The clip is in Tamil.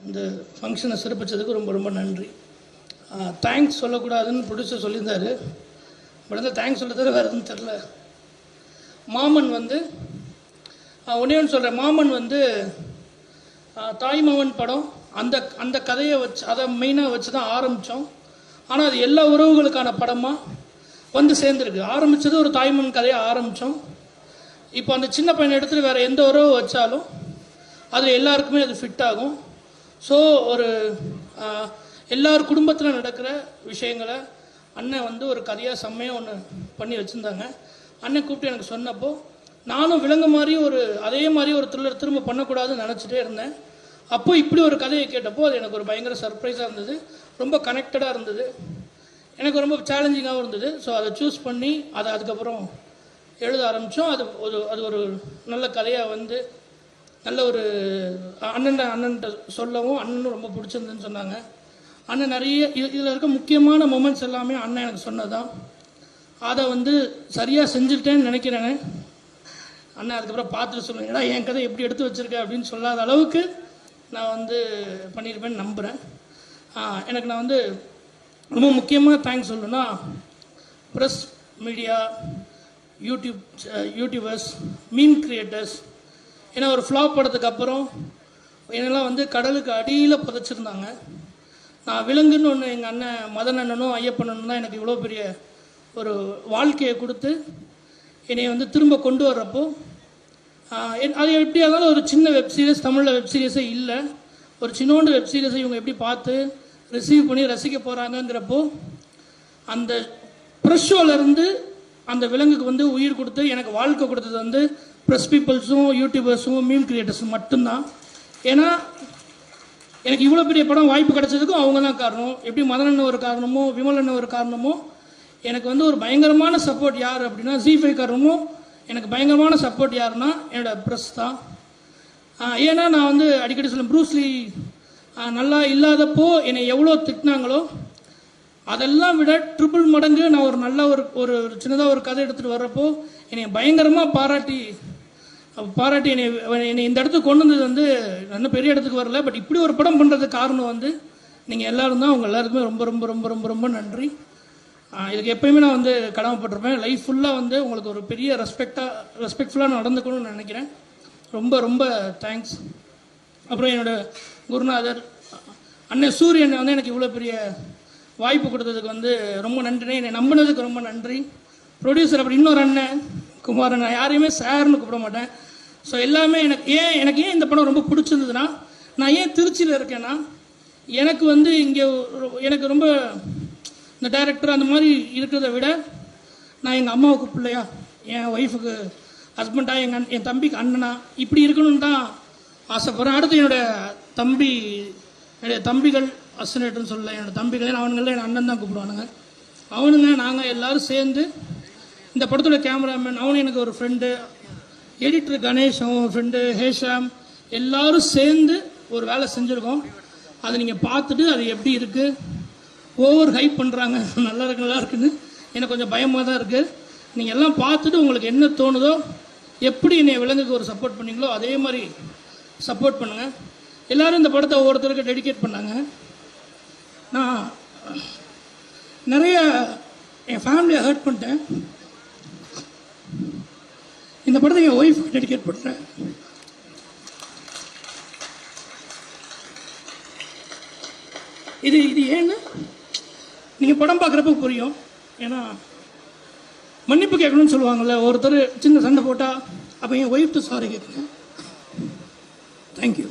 இந்த ஃபங்க்ஷனை சிறப்பித்ததுக்கு ரொம்ப ரொம்ப நன்றி. தேங்க்ஸ் சொல்லக்கூடாதுன்னு ப்ரொடியூசர் சொல்லியிருந்தார். பட் வந்து தேங்க்ஸ் சொல்ல தவிர வேறு எதுவும் தெரில. மாமன் வந்து ஒன்றே ஒன்று சொல்கிறேன். மாமன் வந்து தாய்மாமன் படம் அந்த அந்த கதையை வச்சு அதை மெயினாக வச்சு தான் ஆரம்பித்தோம். ஆனால் அது எல்லா உறவுகளுக்கான படமாக வந்து சேர்ந்துருக்கு. ஆரம்பித்தது ஒரு தாய்மாமன் கதையை ஆரம்பித்தோம். இப்போ அந்த சின்ன பையனை எடுத்துகிட்டு வேறு எந்த உறவு வச்சாலும் அது எல்லாருக்குமே அது ஃபிட் ஆகும். ஸோ ஒரு எல்லார் குடும்பத்தில் நடக்கிற விஷயங்களை அண்ணன் வந்து ஒரு கதையாக செம்மையாக ஒன்று பண்ணி வச்சுருந்தாங்க. அண்ணன் கூப்பிட்டு எனக்கு சொன்னப்போ நானும் விலங்கு மாதிரி அதே மாதிரி ஒரு த்ரில்லர் திரும்ப பண்ணக்கூடாதுன்னு நினச்சிட்டே இருந்தேன். அப்போது இப்படி ஒரு கதையை கேட்டப்போ அது எனக்கு ஒரு பயங்கர சர்ப்ரைஸாக இருந்தது. ரொம்ப கனெக்டடாக இருந்தது. எனக்கு ரொம்ப சேலஞ்சிங்காகவும் இருந்தது. ஸோ அதை சூஸ் பண்ணி அதை அதுக்கப்புறம் எழுத ஆரம்பித்தோம். அது ஒரு நல்ல கதையாக வந்து நல்ல ஒரு அண்ணன்ட்ட சொல்லவும் அண்ணனும் ரொம்ப பிடிச்சிருந்துன்னு சொன்னாங்க. அண்ணன் நிறைய இதில் இருக்க முக்கியமான மொமெண்ட்ஸ் எல்லாமே அண்ணன் எனக்கு சொன்னதான். அதை வந்து சரியாக செஞ்சுட்டேன்னு நினைக்கிறேன். அண்ணன் அதுக்கப்புறம் பார்த்துட்டு சொல்லுங்க, ஏன்னா என் கதை எப்படி எடுத்து வச்சுருக்கேன் அப்படின்னு சொல்லாத அளவுக்கு நான் வந்து பண்ணியிருப்பேன்னு நம்புகிறேன். எனக்கு நான் வந்து ரொம்ப முக்கியமாக தேங்க்ஸ் சொல்லணும்னா press media, YouTubers, meme creators. ஏன்னா ஒரு ஃப்ளாப் படத்துக்கு அப்புறம் என்னெல்லாம் வந்து கடலுக்கு அடியில் புதைச்சிருந்தாங்க. நான் விலங்குன்னு ஒன்று எங்கள் அண்ணன் மதன் அண்ணனும் ஐயப்பண்ணனும் தான் எனக்கு இவ்வளோ பெரிய ஒரு வாழ்க்கையை கொடுத்து என்னை வந்து திரும்ப கொண்டு வர்றப்போ அது எப்படியா இருந்தாலும் ஒரு சின்ன வெப்சீரிஸ், தமிழில் வெப்சீரிஸே இல்லை, ஒரு சின்னோண்டு வெப்சீரிஸை இவங்க எப்படி பார்த்து ரிசீவ் பண்ணி ரசிக்க போகிறாங்கங்கிறப்போ அந்த ப்ரெஸ் ஷோலேருந்து அந்த விலங்குக்கு வந்து உயிர் கொடுத்து எனக்கு வாழ்க்கை கொடுத்தது வந்து ப்ரெஸ் பீப்புள்ஸும் யூடியூபர்ஸும் மீம் கிரியேட்டர்ஸும் மட்டும்தான். ஏன்னா எனக்கு இவ்வளோ பெரிய படம் வாய்ப்பு கிடைச்சதுக்கும் அவங்க தான் காரணம். எப்படி மதன் ஒரு காரணமோ விமல் ஒரு காரணமோ எனக்கு வந்து ஒரு பயங்கரமான சப்போர்ட் யார் அப்படின்னா ஜி5 காரணமோ எனக்கு பயங்கரமான சப்போர்ட் யாருன்னா என்னோடய ப்ரெஸ் தான். ஏன்னா நான் வந்து அடிக்கடி சொல்லுவேன், ப்ரூஸ்லி நல்லா இல்லாதப்போ என்னை எவ்வளோ திட்டினாங்களோ அதெல்லாம் விட ட்ரிபிள் மடங்கு நான் ஒரு நல்ல ஒரு சின்னதாக ஒரு கதை எடுத்துகிட்டு வர்றப்போ என்னை பயங்கரமாக பாராட்டி என்னை இந்த இடத்துக்கு கொண்டு வந்தது வந்து இன்னும் பெரிய இடத்துக்கு வரல. பட் இப்படி ஒரு படம் பண்ணுறதுக்கு காரணம் வந்து நீங்கள் எல்லோரும் தான். அவங்க எல்லாருக்குமே ரொம்ப ரொம்ப ரொம்ப ரொம்ப ரொம்ப நன்றி. இதுக்கு எப்போயுமே நான் வந்து கடமைப்பட்டிருப்பேன். லைஃப் ஃபுல்லாக வந்து உங்களுக்கு ஒரு பெரிய ரெஸ்பெக்ட்ஃபுல்லாக நடந்துக்கணும்னு நினைக்கிறேன். ரொம்ப ரொம்ப தேங்க்ஸ். அப்புறம் என்னோடய குருநாதர் அண்ணன் சூரியன் வந்து எனக்கு இவ்வளோ பெரிய வாய்ப்பு கொடுத்ததுக்கு வந்து ரொம்ப நன்றி. என்னை நம்பினதுக்கு ரொம்ப நன்றி. ப்ரொடியூசர் அப்புறம் இன்னொரு அண்ணன் குமாரன், நான் யாரையுமே சார்னு கூப்பிட மாட்டேன். ஸோ எல்லாமே எனக்கு ஏன் இந்த படம் ரொம்ப பிடிச்சிருந்ததுன்னா, நான் ஏன் திருச்சியில் இருக்கேன்னா எனக்கு வந்து இங்கே எனக்கு ரொம்ப இந்த டைரக்டர் அந்த மாதிரி இருக்கிறத விட நான் எங்கள் அம்மாவுக்கு பிள்ளையா, என் ஒய்ஃபுக்கு ஹஸ்பண்டாக, என் தம்பிக்கு அண்ணனா இப்படி இருக்கணும்னு தான் ஆசைப்பட்றேன். அடுத்து என்னுடைய தம்பிகள் அசனேட்டுன்னு சொல்ல, என்னோடய தம்பிகள் அவனுங்கள்லாம் என் அண்ணன் தான் கூப்பிடுவானுங்க. அவனுங்க நாங்கள் எல்லோரும் சேர்ந்து இந்த படத்தோட கேமராமேன் அவனு எனக்கு ஒரு ஃப்ரெண்டு, எடிட்டர் கணேஷ் அவன் ஃப்ரெண்டு ஹேஷாம், எல்லோரும் சேர்ந்து ஒரு வேலை செஞ்சுருக்கோம். அதை நீங்கள் பார்த்துட்டு அது எப்படி இருக்குது, ஓவர் ஹைப் பண்ணுறாங்க, நல்லா இருக்குன்னு எனக்கு கொஞ்சம் பயமாக தான் இருக்குது. நீங்கள் எல்லாம் பார்த்துட்டு உங்களுக்கு என்ன தோணுதோ, எப்படி என்னை விலங்குக்கு ஒரு சப்போர்ட் பண்ணீங்களோ அதே மாதிரி சப்போர்ட் பண்ணுங்கள். எல்லோரும் இந்த படத்தை ஒவ்வொருத்தருக்கு டெடிகேட் பண்ணாங்க. நான் நிறைய என் ஃபேமிலியை ஹர்ட் பண்ணிட்டேன். இந்த படத்தை என் ஒய்ஃபுக்கு டெடிகேட் பண்ணுறேன். இது ஏன்னு நீங்கள் படம் பார்க்குறப்ப புரியும். ஏன்னா மன்னிப்பு கேட்கணும்னு சொல்லுவாங்கள்ல, ஒருத்தர் சின்ன சண்டை போட்டால் அப்போ என் ஒய்ஃப்ட்டு சாரி கேட்குறேன். தேங்க்யூ.